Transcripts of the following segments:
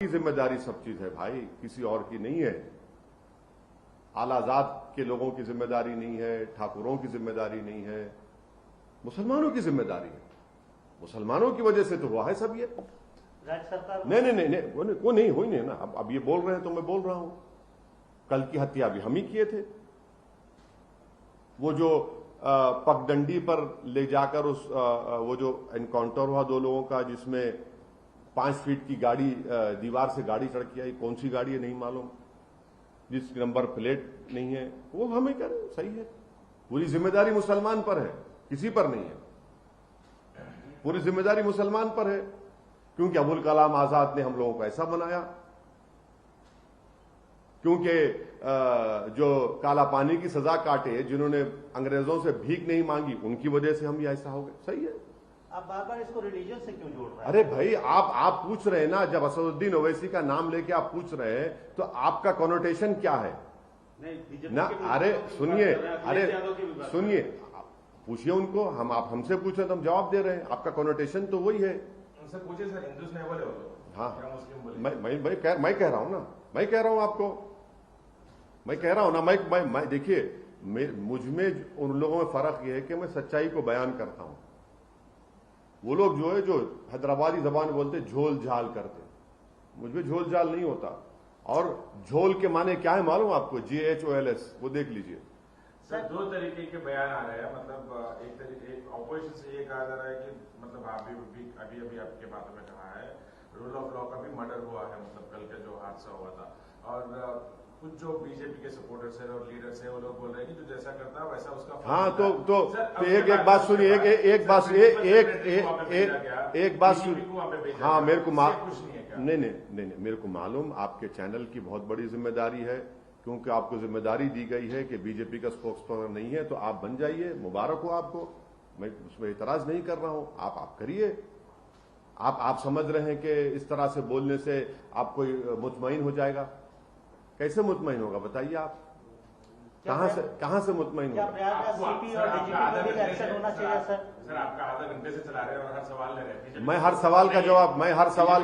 की जिम्मेदारी सब चीज है भाई, किसी और की नहीं है। आलाजाद के लोगों की जिम्मेदारी नहीं है, ठाकुरों की जिम्मेदारी नहीं है, मुसलमानों की जिम्मेदारी है। मुसलमानों की वजह से तो हुआ है सब ये। राज्य सरकार नहीं, वो नहीं हुई नहीं ना। अब ये बोल रहे हैं तो मैं बोल रहा हूं, कल की हत्या भी हम ही किए थे। वो जो पगडंडी पर ले जाकर वो जो एनकाउंटर हुआ 2 लोगों का, जिसमें 5 फीट की गाड़ी दीवार से गाड़ी चढ़ के आई, कौन सी गाड़ी है नहीं मालूम, जिसकी नंबर प्लेट नहीं है, वो हमें कह रहे सही है। पूरी जिम्मेदारी मुसलमान पर है, किसी पर नहीं है। पूरी जिम्मेदारी मुसलमान पर है, क्योंकि अबुल कलाम आजाद ने हम लोगों को ऐसा बनाया, क्योंकि जो काला पानी की सजा काटे, जिन्होंने अंग्रेजों से भीख नहीं मांगी, उनकी वजह से हम ये ऐसा हो गए। सही है। आप बार बार इसको रिलीजन से क्यों जोड़ रहे हैं? अरे भाई, आप पूछ रहे हैं ना, जब असदुद्दीन ओवैसी का नाम लेके आप पूछ रहे हैं तो आपका कॉनोटेशन क्या है ना? अरे सुनिए, पूछिए उनको, आप हमसे पूछे तो हम जवाब दे रहे हैं। आपका कॉनोटेशन तो वही है। उनसे पूछिए सर, हिंदू से बोले हो? हाँ, मुस्लिम बोले? मैं कह रहा हूं ना, मैं कह रहा हूं आपको, मैं कह रहा हूं ना। मैं देखिए, मुझ में उन लोगों में फर्क यह है कि मैं सच्चाई को बयान करता हूं। वो लोग जो है, जो हैदराबादी जबान बोलते झोल झाल करते, मुझ में झोल झाल नहीं होता। और झोल के माने क्या है मालूम आपको? JHOLS, वो देख लीजिए। सर 2 तरीके के बयान आ रहे हैं, मतलब एक ऑपोजिशन से ये कहा जा रहा है कि मतलब अभी आपके बातों में कहा है रूल ऑफ लॉ का भी मर्डर हुआ है, मतलब कल का जो हादसा हुआ था। और कुछ जो बीजेपी के सपोर्टर्स हैं और लीडर्स हैं, वो लोग बोल रहे हैं कि जो जैसा करता है वैसा उसका। हाँ, तो एक बात सुनिए, एक बात सुनिए। हाँ, मेरे को नहीं, मेरे को मालूम आपके चैनल की बहुत बड़ी जिम्मेदारी है, क्योंकि आपको जिम्मेदारी दी गई है कि बीजेपी का स्पोक्सपर्सन नहीं है तो आप बन जाइए, मुबारक हो आपको। मैं उसमें इतराज नहीं कर रहा हूं, आप करिए। आप समझ रहे हैं कि इस तरह से बोलने से आपको मुतमईन हो जाएगा? कैसे मुतमईन होगा बताइए आप? कहां से मुतमईन होगा? सीपी और डीजीपी पे भी एक्शन होना चाहिए सर। सर आपका आधा घंटे से चला रहे हैं और हर सवाल ले रहे हैं। मैं हर सवाल का जवाब, मैं हर सवाल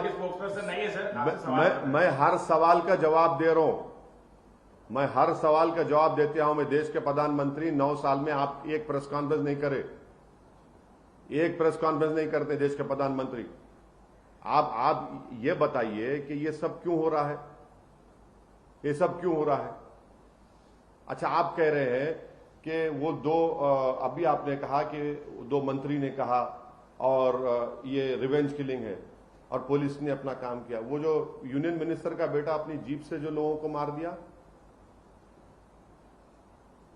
का जवाब दे रहा हूं। मैं हर सवाल का जवाब देते हूं। मैं देश के प्रधानमंत्री 9 साल में आप एक प्रेस कॉन्फ्रेंस नहीं करे, एक प्रेस कॉन्फ्रेंस नहीं करते देश के प्रधानमंत्री। आप ये बताइए कि ये सब क्यों हो रहा है? ये सब क्यों हो रहा है? अच्छा, आप कह रहे हैं कि वो 2 अभी आपने कहा कि 2 मंत्री ने कहा और ये रिवेंज किलिंग है और पुलिस ने अपना काम किया। वो जो यूनियन मिनिस्टर का बेटा अपनी जीप से जो लोगों को मार दिया,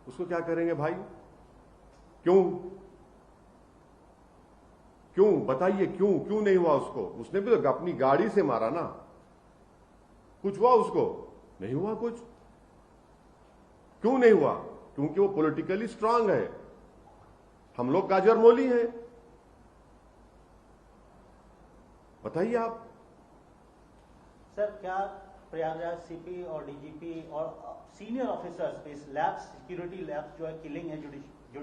उसको क्या करेंगे भाई? क्यों बताइए, क्यों नहीं हुआ उसको? उसने भी तो अपनी गाड़ी से मारा ना। कुछ हुआ उसको? नहीं हुआ कुछ। क्यों नहीं हुआ? क्योंकि वो पॉलिटिकली स्ट्रांग है। हम लोग गाजर मोली हैं। बताइए आप। सर, क्या प्रयागराज सीपी और डीजीपी और सीनियर ऑफिसर्स इस लैब्स, सिक्योरिटी लैब्स जो है किलिंग है,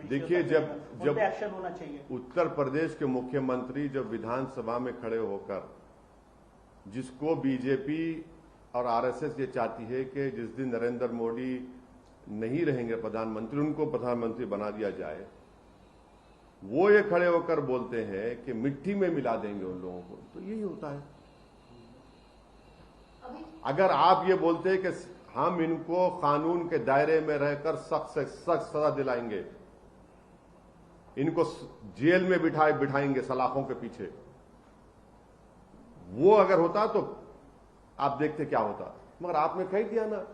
देखिए, जब एक्शन होना चाहिए। उत्तर प्रदेश के मुख्यमंत्री जब विधानसभा में खड़े होकर, जिसको बीजेपी और आरएसएस ये चाहती है कि जिस दिन नरेंद्र मोदी नहीं रहेंगे प्रधानमंत्री, उनको प्रधानमंत्री बना दिया जाए, वो ये खड़े होकर बोलते हैं कि मिट्टी में मिला देंगे उन लोगों को। तो यही होता है। अगर आप ये बोलते हैं कि हम इनको कानून के दायरे में रहकर सख्त से सख्त सजा दिलाएंगे, इनको जेल में बिठाएंगे सलाखों के पीछे, वो अगर होता तो आप देखते क्या होता। मगर आपने कह दिया ना,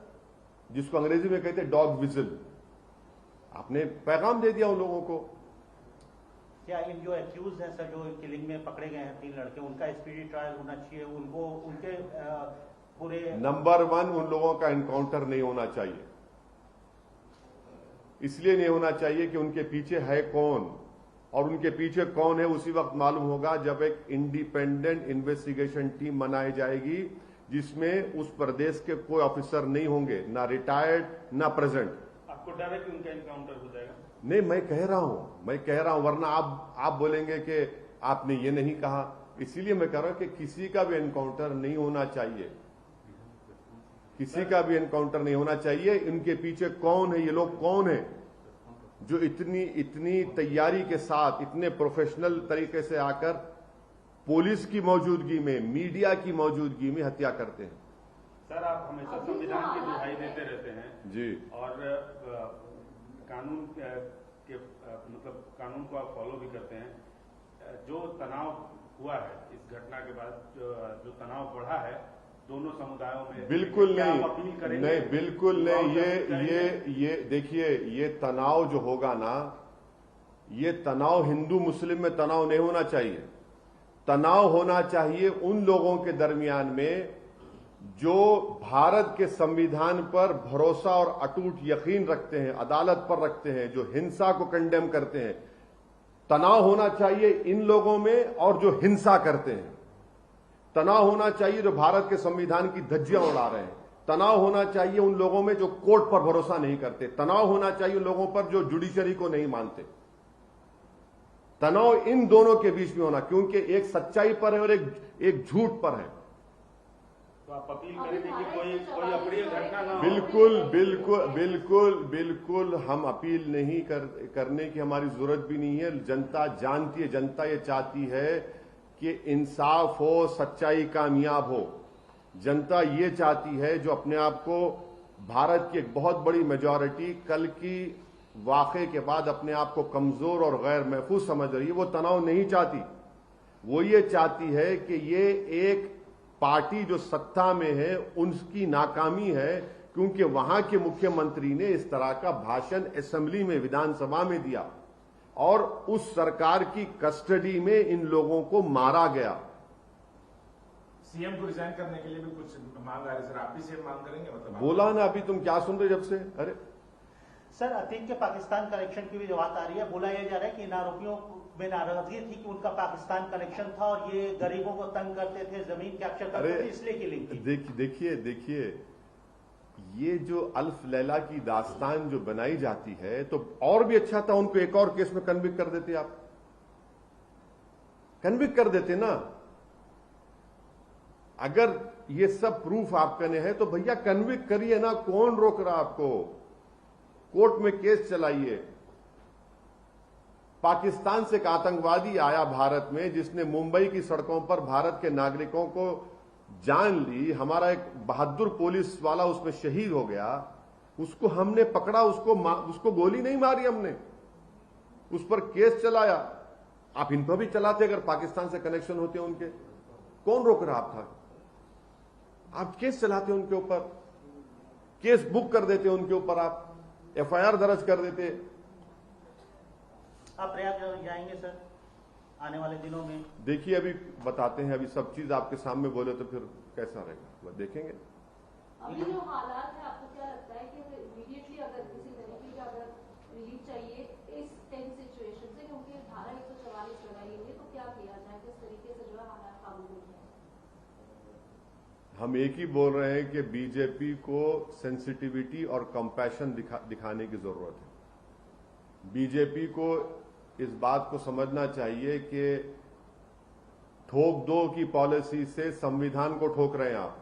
जिसको अंग्रेजी में कहते डॉग विजिल, आपने पैगाम दे दिया उन लोगों को। क्या इन जो एक्यूज हैं सर, जो किलिंग में पकड़े गए हैं 3 लड़के, उनका स्पीडी ट्रायल होना चाहिए? उनको उनके पूरे नंबर 1 उन लोगों का एनकाउंटर नहीं होना चाहिए। इसलिए नहीं होना चाहिए कि उनके पीछे है कौन, और उनके पीछे कौन है उसी वक्त मालूम होगा जब एक इंडिपेंडेंट इन्वेस्टिगेशन टीम बनाई जाएगी, जिसमें उस प्रदेश के कोई ऑफिसर नहीं होंगे, ना रिटायर्ड ना प्रेजेंट। आपको डर है कि उनका एनकाउंटर हो जाएगा? नहीं, मैं कह रहा हूं, वरना आप बोलेंगे कि आपने ये नहीं कहा। इसीलिए मैं कह रहा हूं कि किसी का भी एनकाउंटर नहीं होना चाहिए, किसी का भी एनकाउंटर नहीं होना चाहिए। इनके पीछे कौन है, ये लोग कौन है जो इतनी तैयारी के साथ इतने प्रोफेशनल तरीके से आकर पुलिस की मौजूदगी में, मीडिया की मौजूदगी में हत्या करते हैं। सर, आप हमेशा संविधान की दुहाई देते रहते हैं जी, और कानून के मतलब कानून को आप फॉलो भी करते हैं। जो तनाव हुआ है इस घटना के बाद, जो तनाव बढ़ा है दोनों समुदायों में, बिल्कुल क्या नहीं, आप अपील करेंगे? नहीं, बिल्कुल नहीं। ये देखिए, ये तनाव जो होगा ना, ये तनाव हिंदू मुस्लिम में तनाव नहीं होना चाहिए। तनाव होना चाहिए उन लोगों के दरमियान में जो भारत के संविधान पर भरोसा और अटूट यकीन रखते हैं, अदालत पर रखते हैं, जो हिंसा को कंडेम करते हैं। तनाव होना चाहिए इन लोगों में और जो हिंसा करते हैं। तनाव होना चाहिए जो भारत के संविधान की धज्जियां उड़ा रहे हैं। तनाव होना चाहिए उन लोगों में जो कोर्ट पर भरोसा नहीं करते। तनाव होना चाहिए उन लोगों पर जो जुडिशरी को नहीं मानते। तनाव इन दोनों के बीच में होना, क्योंकि एक सच्चाई पर है और एक झूठ पर है। तो आप अपील करेंगे कि कोई अप्रिय घटना ना हो? बिल्कुल बिल्कुल बिल्कुल बिल्कुल हम अपील नहीं करने की हमारी जरूरत भी नहीं है। जनता जानती है, जनता ये चाहती है कि इंसाफ हो, सच्चाई कामयाब हो। जनता ये चाहती है, जो अपने आप को भारत की एक बहुत बड़ी मेजॉरिटी कल की वाक़े के बाद अपने आप को कमजोर और गैर महफूज समझ रही है, वो तनाव नहीं चाहती। वो ये चाहती है कि ये एक पार्टी जो सत्ता में है उनकी नाकामी है, क्योंकि वहां के मुख्यमंत्री ने इस तरह का भाषण असेंबली में, विधानसभा में दिया और उस सरकार की कस्टडी में इन लोगों को मारा गया। सीएम को रिजाइन करने के लिए भी कुछ मांग आ रही सर, आप भी सेम मांग करेंगे? मतलब बोला ना, अभी तुम क्या सुन रहे जब से? अरे सर, अतीक के पाकिस्तान कनेक्शन की भी जो बात आ रही है, बोला यह जा रहा है कि इन आरोपियों में नाराजगी थी कि उनका पाकिस्तान कनेक्शन था और ये गरीबों को तंग करते थे, जमीन कैप्चर करते थे, इसलिए किलिंग की। देखिए, ये जो अल्फ लैला की दास्तान जो बनाई जाती है, तो और भी अच्छा था उनको एक और केस में कन्विक्ट कर देते। आप कन्विक्ट कर देते ना। अगर ये सब प्रूफ आपके ने है तो भैया कन्विक्ट करिए ना, कौन रोक रहा आपको? कोर्ट में केस चलाइए। पाकिस्तान से एक आतंकवादी आया भारत में, जिसने मुंबई की सड़कों पर भारत के नागरिकों को जान ली। हमारा एक बहादुर पुलिस वाला उसमें शहीद हो गया। उसको हमने पकड़ा, उसको गोली नहीं मारी हमने, उस पर केस चलाया। आप इन पर भी चलाते अगर पाकिस्तान से कनेक्शन होते उनके। कौन रोक रहा था? आप केस चलाते उनके ऊपर, केस बुक कर देते उनके ऊपर, आप एफआईआर दर्ज कर देते। आप प्रयाग जाएंगे सर आने वाले दिनों में? देखिए, अभी बताते हैं, अभी सब चीज आपके सामने बोले तो फिर कैसा रहेगा, देखेंगे। अभी जो हालात है, आपको क्या लगता है कि इमीडिएटली अगर किसी तरीके का अगर रिलीफ चाहिए इस टेंस सिचुएशन से, क्योंकि धारा 144 लगाई हुई है, तो क्या किया जाए, किस तरीके से जो है हालात काबू हो जाए? हम एक ही बोल रहे हैं कि बीजेपी को सेंसिटिविटी और कंपैशन दिखाने की जरूरत है। बीजेपी को इस बात को समझना चाहिए कि ठोक दो की पॉलिसी से संविधान को ठोक रहे हैं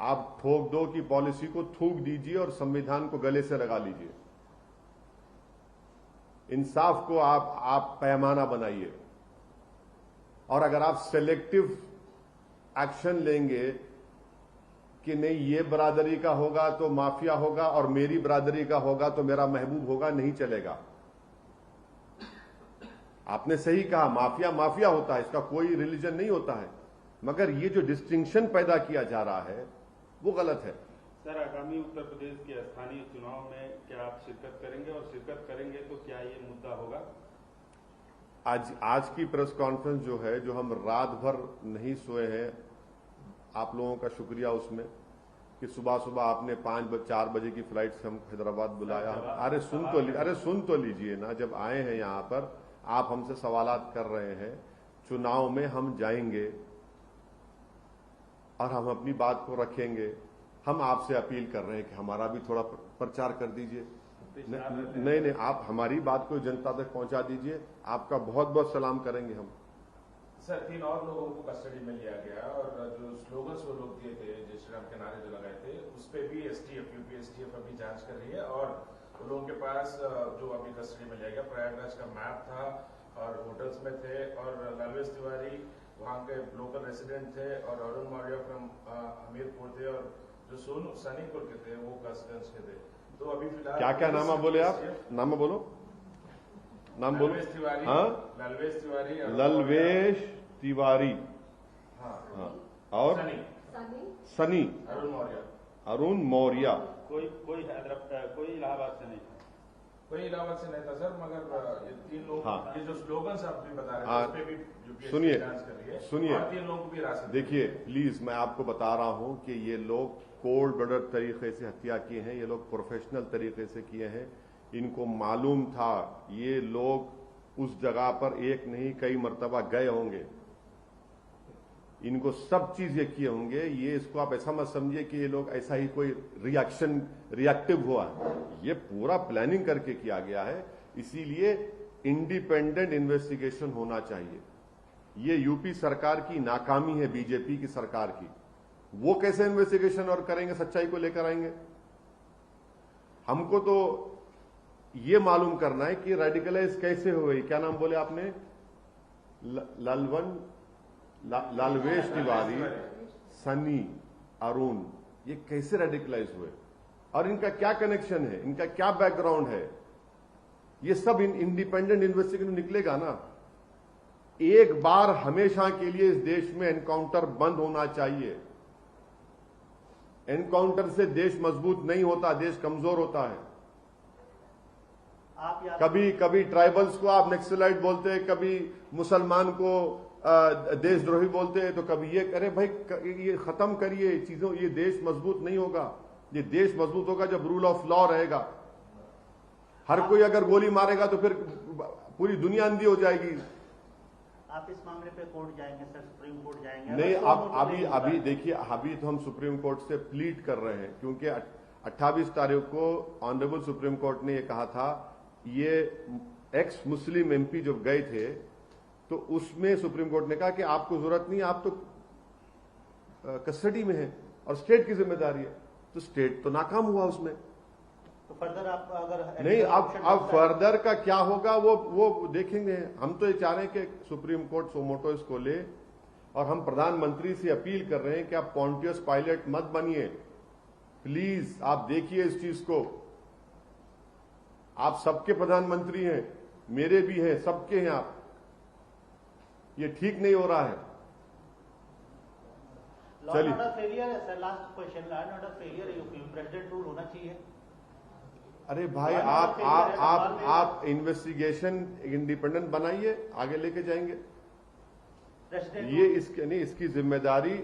आप ठोक दो की पॉलिसी को थूक दीजिए और संविधान को गले से लगा लीजिए। इंसाफ को आप पैमाना बनाइए। और अगर आप सेलेक्टिव एक्शन लेंगे कि नहीं ये बरादरी का होगा तो माफिया होगा और मेरी बरादरी का होगा तो मेरा महबूब होगा, नहीं चलेगा। आपने सही कहा, माफिया माफिया होता है, इसका कोई रिलीजन नहीं होता है, मगर ये जो डिस्टिंक्शन पैदा किया जा रहा है वो गलत है। सर, आगामी उत्तर प्रदेश के स्थानीय चुनाव में क्या आप शिरकत करेंगे, और शिरकत करेंगे तो क्या ये मुद्दा होगा? आज की प्रेस कॉन्फ्रेंस जो है, जो हम रात भर नहीं सोए हैं, आप लोगों का शुक्रिया उसमें कि सुबह सुबह आपने 4 बजे की फ्लाइट से हम हैदराबाद बुलाया। अरे सुन तो लीजिए ना, जब आए हैं यहां पर आप हमसे सवालात कर रहे हैं। चुनाव में हम जाएंगे और हम अपनी बात को रखेंगे। हम आपसे अपील कर रहे हैं कि हमारा भी थोड़ा प्रचार कर दीजिए। नहीं, आप हमारी बात को जनता तक पहुंचा दीजिए। आपका बहुत बहुत सलाम करेंगे हम। सर 3 और लोगों को कस्टडी में लिया गया और जो स्लोगन्स वो लोग दिए थे, जय श्री राम के नारे जो लगाए थे, उस पर भी यूपी एसटीएफ अभी जांच कर रही है। और उन लोगों के पास जो अभी कस्टडी में लिया गया, प्रयागराज का मैप था और होटल्स में थे, और लालवेश तिवारी वहाँ के लोकल रेसिडेंट थे, और अरुण मौर्य फ्रॉम हमीरपुर थे, और जो सनीपुर के थे वो कसगंज के थे। तो अभी फिलहाल क्या क्या नाम बोले आप? नाम बोलो, नाम बोलो। ललवेश तिवारी, हाँ, ललवेश तिवारी, ललवेश तिवारी, हाँ, और सनी, अरुण मौर्य। कोई इलाहाबाद से नहीं था, कोई इलाहाबाद से नहीं था सर, मगर ये 3 लोग, हाँ। ये जो स्लोगन्स आप भी बता रहे हैं, उस पे भी यूपीएससी सुनिए, जांच कर रही है, सुनिए, और 3 लोगों को भी हिरासत में। देखिए प्लीज, मैं आपको बता रहा हूं कि ये लोग कोल्ड ब्लडेड तरीके से हत्या किए हैं, ये लोग प्रोफेशनल तरीके से किए हैं। इनको मालूम था ये लोग उस जगह पर एक नहीं कई मर्तबा गए होंगे, इनको सब चीज ये किए होंगे। ये इसको आप ऐसा मत समझिए कि ये लोग ऐसा ही कोई रिएक्टिव हुआ, ये पूरा प्लानिंग करके किया गया है। इसीलिए इंडिपेंडेंट इन्वेस्टिगेशन होना चाहिए। ये यूपी सरकार की नाकामी है, बीजेपी की सरकार की। वो कैसे इन्वेस्टिगेशन और करेंगे, सच्चाई को लेकर आएंगे? हमको तो ये मालूम करना है कि रेडिकलाइज कैसे हुए। क्या नाम बोले आपने? लालवेश तिवारी, सनी, अरुण, ये कैसे रेडिकलाइज हुए और इनका क्या कनेक्शन है, इनका क्या बैकग्राउंड है? ये सब इंडिपेंडेंट इन्वेस्टिगेशन निकलेगा ना। एक बार हमेशा के लिए इस देश में एनकाउंटर बंद होना चाहिए। एनकाउंटर से देश मजबूत नहीं होता, देश कमजोर होता है। कभी कभी ट्राइबल्स को आप नक्सलाइट बोलते हैं, कभी मुसलमान को देशद्रोही बोलते हैं, तो कभी ये अरे भाई ये खत्म करिए चीजों, ये देश मजबूत नहीं होगा। ये देश मजबूत होगा जब रूल ऑफ लॉ रहेगा। हर कोई अगर गोली मारेगा तो फिर पूरी दुनिया अंधी हो जाएगी। आप इस मामले पे कोर्ट जाएंगे सर, सुप्रीम कोर्ट जाएंगे? नहीं, आप अभी देखिए, अभी तो हम सुप्रीम कोर्ट से प्लीड कर रहे हैं, क्योंकि 28 तारीख को ऑनरेबल सुप्रीम कोर्ट ने ये कहा था, ये एक्स मुस्लिम एमपी जब गए थे तो उसमें सुप्रीम कोर्ट ने कहा कि आपको जरूरत नहीं, आप तो कस्टडी में हैं और स्टेट की जिम्मेदारी है। तो स्टेट तो नाकाम हुआ उसमें। तो फर्दर आप अगर नहीं, अब फर्दर का क्या होगा वो देखेंगे। हम तो ये चाह रहे हैं कि सुप्रीम कोर्ट सोमोटो इसको ले, और हम प्रधानमंत्री से अपील कर रहे हैं कि आप पॉन्टियस पायलट मत बनिए प्लीज। आप देखिए इस चीज को, आप सबके प्रधानमंत्री हैं, मेरे भी हैं, सबके हैं आप। ये ठीक नहीं हो रहा है। चलिए, फेलियर है sir, last question, law and order failure है यूपी में, प्रेसिडेंट रूल होना चाहिए। अरे भाई, आप इन्वेस्टिगेशन इंडिपेंडेंट बनाइए, आगे लेके जाएंगे। ये इसके नहीं, इसकी जिम्मेदारी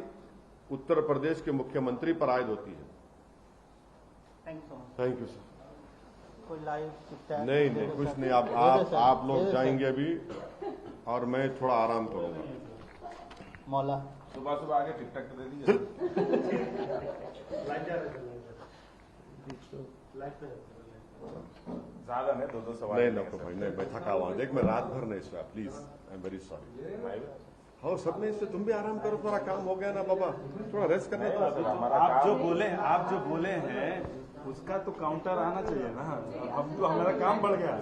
उत्तर प्रदेश के मुख्यमंत्री पर आयद होती है। Thank you sir. कोई लाइव नहीं, कुछ नहीं। आप लोग जाएंगे अभी और मैं थोड़ा आराम करूंगा। मौला सुबह आगे टिकटॉक दे दीजिए। ज्यादा नहीं, 2-2 सवाल नहीं नको भाई, नहीं, मैं थका हुआ। देख, मैं रात भर नहीं सोया, please, I am very sorry. हाँ, सब में इससे तुम भी आराम करो, थोड़ा काम हो गया ना बाबा, थोड़ा रेस्ट करना था। आप जो बोले हैं उसका तो काउंटर आना चाहिए ना। अब तो हमारा काम बढ़ गया।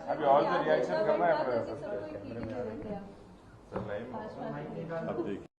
अभी और जो रिएक्शन करना है अब देखिए।